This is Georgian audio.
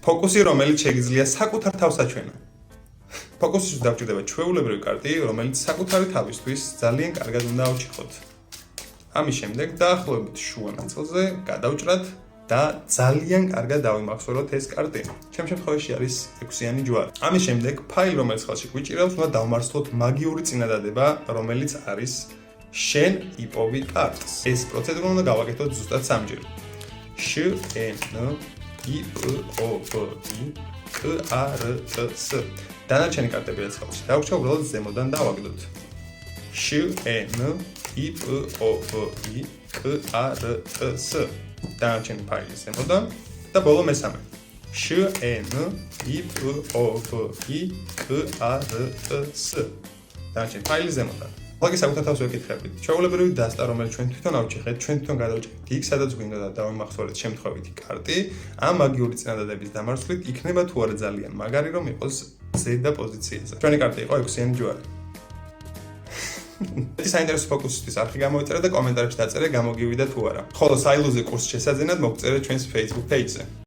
ფოკუსი, რომელიც შეიძლება საკუთარ თავს აჩვენა. ფოკუსისთვის დაგვჭირდება ჩვეულებრივი კარტი, რომელიც საკუთარი თავისთვის ძალიან კარგად უნდა ავჭიხოთ. ამის შემდეგ დაახლოებით შუა ნაწილზე გადავჭრათ და ძალიან კარგად დავიმახსოვროთ ეს კარტი. ჩემ შემთხვევაში არის 6-იანი ჯვარი. ამის შემდეგ ფაილი, რომელიც ხელში გვიჭირავს, უნდა დავმარცხოთ მაგიური წინადადება, რომელიც არის შენ იპოვი კარტს. ეს პროცედურა უნდა გავაკეთოთ ზუსტად 3-ჯერ. შ ე ն ი პ ო ვ ი კ ა რ წ ს. დანარჩენი კარტები რაც ხელში დაგვჭირდა, უბრალოდ ზემოდან დავაგდოთ. შ ე ն ი პ ო ვ ი კ ა რ წ ს. დანარჩენი ფაილი ზემოდან და ბოლო მესამე. შ ე ն ი პ ო ვ ი კ ა რ წ ს. დანარჩენი ფაილი ზემოდან. ახლა საკუთარ თავს ვეკითხებით. ჩვეულებრივი დასტა, რომელიც ჩვენ თვითონ ავჭიხეთ, ჩვენ თვითონ გადავჭერთ იქ, სადაც გვინდა და დავიმახსოვრეთ შემთხვევითი კარტი, ამ მაგიური წინადადების დამარცხლით იქნება თუ არა ძალიან მაგარი, რომ იყოს ზედა პოზიციაზე. ჩვენი კარტი იყო 6-იანი ჯვარი. საინტერესო ფოკუსისთვის არხი გამოიწერა და კომენტარებში დაწერე გამოგივიდა თუ არა. ხოლო საილუზე კურსს შესაძენად მოგწერეთ ჩვენს Facebook page-ზე.